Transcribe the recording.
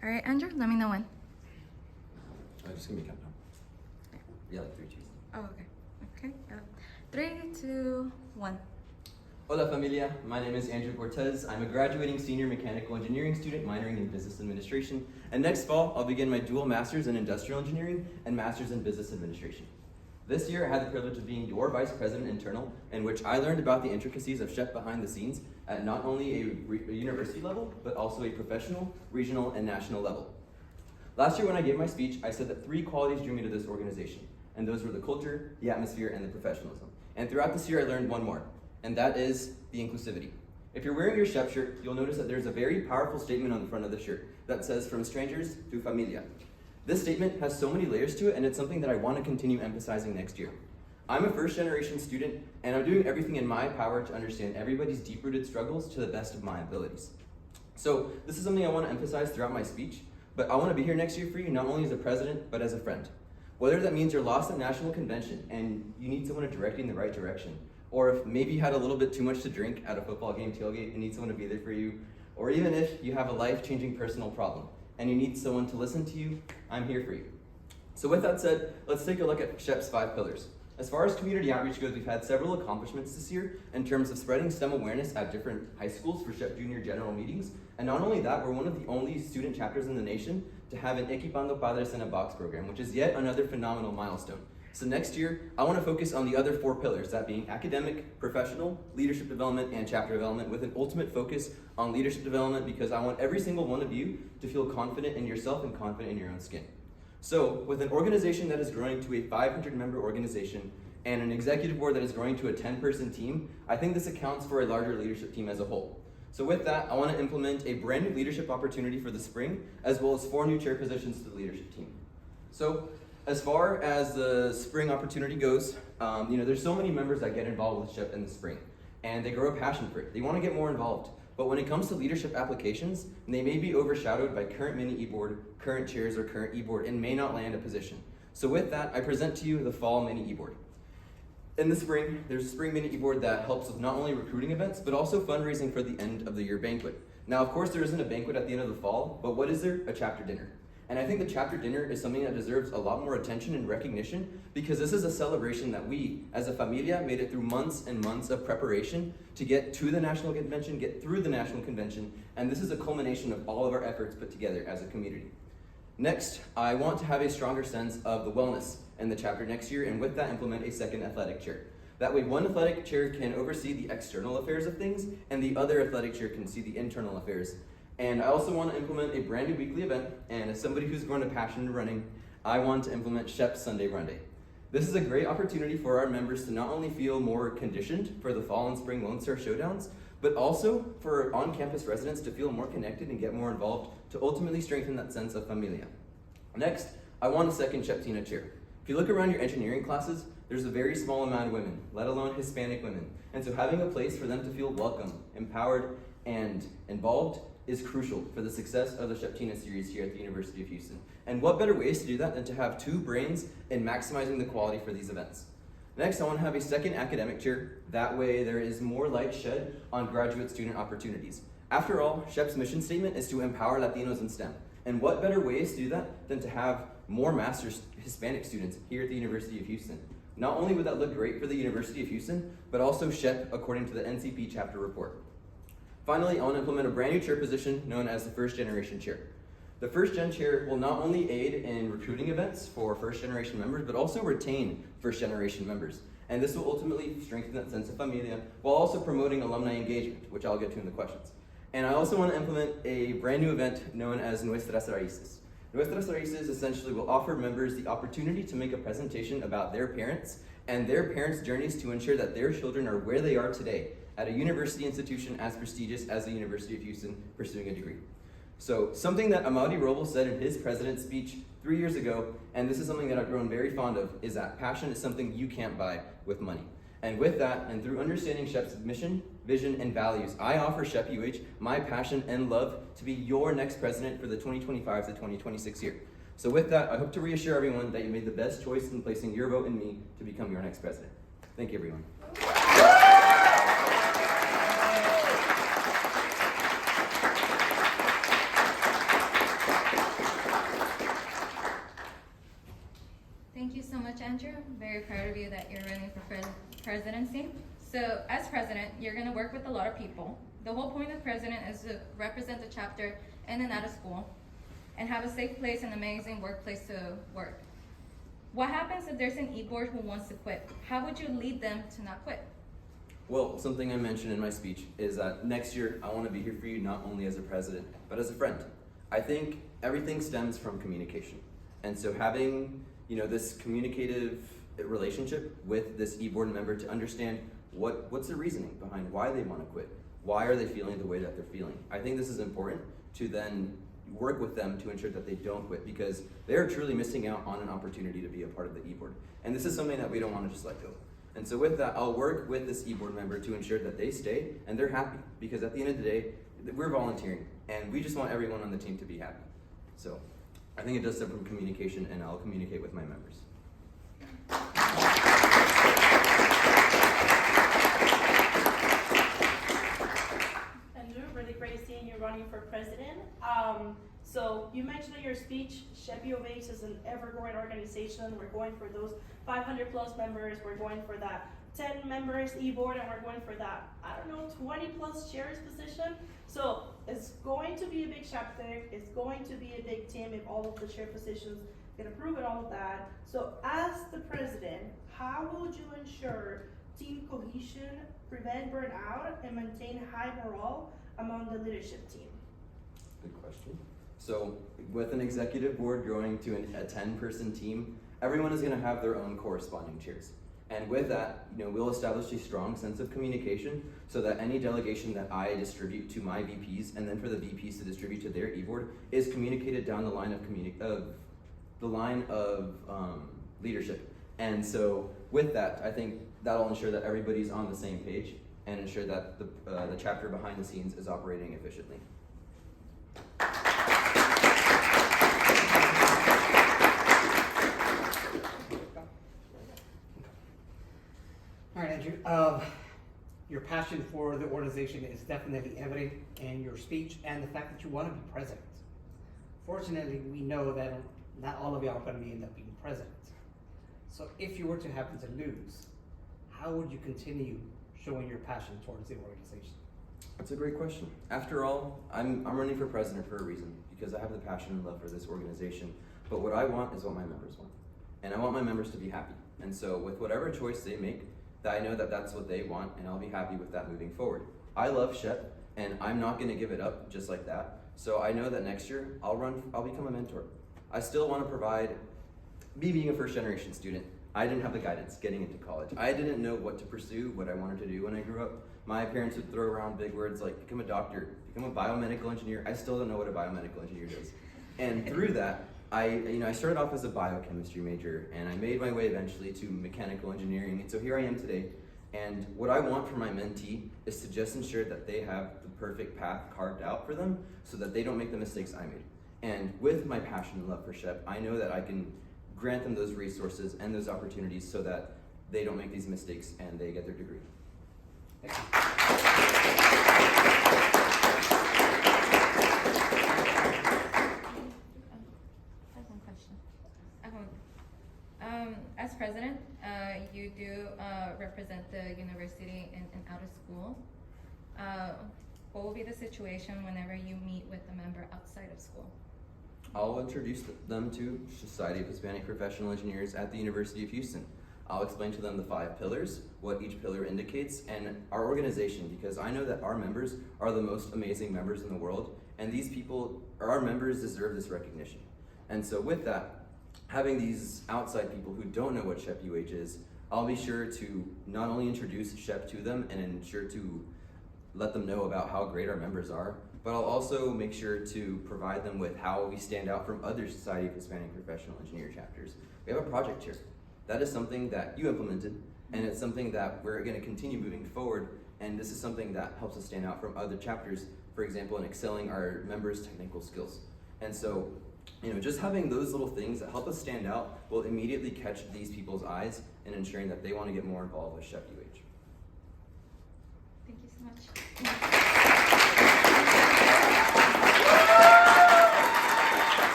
All right, Andrew, let me know when. Just give me a countdown. Yeah, like 3, 2. Oh, okay. Okay. 3, 2, 1. Hola familia, my name is Andrew Cortes. I'm a graduating senior mechanical engineering student minoring in business administration. And next fall, I'll begin my dual master's in industrial engineering and master's in business administration. This year, I had the privilege of being your vice president internal, in which I learned about the intricacies of SHPE behind the scenes at not only a university level, but also a professional, regional, and national level. Last year when I gave my speech, I said that 3 qualities drew me to this organization, and those were the culture, the atmosphere, and the professionalism. And throughout this year, I learned one more, and that is the inclusivity. If you're wearing your SHPE shirt, you'll notice that there's a very powerful statement on the front of the shirt that says, "From strangers to familia." This statement has so many layers to it, and it's something that I want to continue emphasizing next year. I'm a first-generation student, and I'm doing everything in my power to understand everybody's deep-rooted struggles to the best of my abilities. So this is something I want to emphasize throughout my speech, but I want to be here next year for you, not only as a president, but as a friend. Whether that means you're lost at national convention and you need someone to direct you in the right direction, or if maybe you had a little bit too much to drink at a football game tailgate and need someone to be there for you, or even if you have a life-changing personal problem and you need someone to listen to you, I'm here for you. So with that said, let's take a look at SHPE's 5 pillars. As far as community outreach goes, we've had several accomplishments this year in terms of spreading STEM awareness at different high schools for SHPE Junior General Meetings. And not only that, we're one of the only student chapters in the nation to have an Equipando Padres en a Box program, which is yet another phenomenal milestone. So next year, I want to focus on the other 4 pillars, that being academic, professional, leadership development, and chapter development, with an ultimate focus on leadership development because I want every single one of you to feel confident in yourself and confident in your own skin. So with an organization that is growing to a 500-member organization and an executive board that is growing to a 10-person team, I think this accounts for a larger leadership team as a whole. So with that, I want to implement a brand new leadership opportunity for the spring, as well as 4 new chair positions to the leadership team. So as far as the spring opportunity goes, there's so many members that get involved with SHPE in the spring, and they grow a passion for it. They want to get more involved. But when it comes to leadership applications, they may be overshadowed by current mini e-board, current chairs, or current e-board, and may not land a position. So with that, I present to you the fall mini e-board. In the spring, there's a spring mini e-board that helps with not only recruiting events, but also fundraising for the end of the year banquet. Now, of course, there isn't a banquet at the end of the fall, but what is there? A chapter dinner. And I think the chapter dinner is something that deserves a lot more attention and recognition because this is a celebration that we, as a familia, made it through months and months of preparation to get to the national convention, get through the national convention, and this is a culmination of all of our efforts put together as a community. Next, I want to have a stronger sense of the wellness in the chapter next year, and with that, implement a second athletic chair. That way, one athletic chair can oversee the external affairs of things, and the other athletic chair can see the internal affairs. And I also want to implement a brand new weekly event, and as somebody who's grown a passion in running, I want to implement SHPE Sunday Run Day. This is a great opportunity for our members to not only feel more conditioned for the fall and spring Lone Star Showdowns, but also for on-campus residents to feel more connected and get more involved to ultimately strengthen that sense of familia. Next, I want a second SHPE Tina chair. If you look around your engineering classes, there's a very small amount of women, let alone Hispanic women. And so having a place for them to feel welcome, empowered, and involved is crucial for the success of the SHPE Tina series here at the University of Houston. And what better ways to do that than to have 2 brains in maximizing the quality for these events. Next, I want to have a second academic chair. That way there is more light shed on graduate student opportunities. After all, SHPE's mission statement is to empower Latinos in STEM. And what better ways to do that than to have more Master's Hispanic students here at the University of Houston. Not only would that look great for the University of Houston, but also SHPE according to the NCP chapter report. Finally, I want to implement a brand new chair position known as the First Generation Chair. The First Gen Chair will not only aid in recruiting events for First Generation members, but also retain First Generation members. And this will ultimately strengthen that sense of familia while also promoting alumni engagement, which I'll get to in the questions. And I also want to implement a brand new event known as Nuestras Raíces. Nuestras Raíces essentially will offer members the opportunity to make a presentation about their parents and their parents' journeys to ensure that their children are where they are today at a university institution as prestigious as the University of Houston pursuing a degree. So something that Amaury Robles said in his president's speech 3 years ago, and this is something that I've grown very fond of, is that passion is something you can't buy with money. And with that, and through understanding SHPE's mission, vision, and values, I offer SHPE-UH my passion and love to be your next president for the 2025 to 2026 year. So with that, I hope to reassure everyone that you made the best choice in placing your vote in me to become your next president. Thank you, everyone. So as president, you're gonna work with a lot of people. The whole point of president is to represent the chapter in and out of school and have a safe place and amazing workplace to work. What happens if there's an e-board who wants to quit? How would you lead them to not quit? Well, something I mentioned in my speech is that next year I want to be here for you not only as a president, but as a friend. I think everything stems from communication. And so having, this communicative relationship with this e-board member to understand what's the reasoning behind why they want to quit. Why are they feeling the way that they're feeling? I think this is important to then work with them to ensure that they don't quit, because they're truly missing out on an opportunity to be a part of the e-board. And this is something that we don't want to just let go. And so with that, I'll work with this e-board member to ensure that they stay and they're happy, because at the end of the day, we're volunteering and we just want everyone on the team to be happy. So I think it does stem from communication, and I'll communicate with my members. Andrew, really great seeing you running for president. So you mentioned in your speech, SHPE-UH is an ever-growing organization. We're going for those 500 plus members. We're going for that 10 members e-board, and we're going for that, 20 plus chairs position. So it's going to be a big chapter. It's going to be a big team if all of the chair positions get approved and all of that. So as the president, how would you ensure team cohesion, prevent burnout, and maintain high morale among the leadership team? Good question. So with an executive board growing to a 10-person team, everyone is going to have their own corresponding chairs. And with that, we'll establish a strong sense of communication so that any delegation that I distribute to my VPs, and then for the VPs to distribute to their e-board, is communicated down the line of leadership. And so with that, I think that'll ensure that everybody's on the same page and ensure that the chapter behind the scenes is operating efficiently. All right, Andrew. Your passion for the organization is definitely evident in your speech and the fact that you want to be president. Fortunately, we know that not all of y'all are going to end up being president. So if you were to happen to lose, how would you continue showing your passion towards the organization? That's a great question. After all, I'm running for president for a reason, because I have the passion and love for this organization. But what I want is what my members want. And I want my members to be happy. And so with whatever choice they make, that I know that that's what they want, and I'll be happy with that moving forward. I love SHPE, and I'm not going to give it up just like that. So I know that next year I'll become a mentor. I still want to provide, me being a first generation student, I didn't have the guidance getting into college. I didn't know what to pursue, what I wanted to do when I grew up. My parents would throw around big words like become a doctor, become a biomedical engineer. I still don't know what a biomedical engineer does. And through that, I started off as a biochemistry major, and I made my way eventually to mechanical engineering, and so here I am today. And what I want for my mentee is to just ensure that they have the perfect path carved out for them so that they don't make the mistakes I made. And with my passion and love for SHPE, I know that I can grant them those resources and those opportunities so that they don't make these mistakes and they get their degree. Thank you. As president, you do represent the university and out of school. What will be the situation whenever you meet with a member outside of school? I'll introduce them to Society of Hispanic Professional Engineers at the University of Houston. I'll explain to them the 5 pillars, what each pillar indicates, and our organization, because I know that our members are the most amazing members in the world, and these people, or our members, deserve this recognition. And so with that, having these outside people who don't know what SHPE-UH is, I'll be sure to not only introduce SHPE to them and ensure to let them know about how great our members are, but I'll also make sure to provide them with how we stand out from other Society of Hispanic Professional Engineer chapters. We have a project chair. That is something that you implemented, and it's something that we're going to continue moving forward, and this is something that helps us stand out from other chapters, for example, in excelling our members' technical skills. And so, just having those little things that help us stand out will immediately catch these people's eyes and ensuring that they want to get more involved with SHPE-UH. Thank you so much.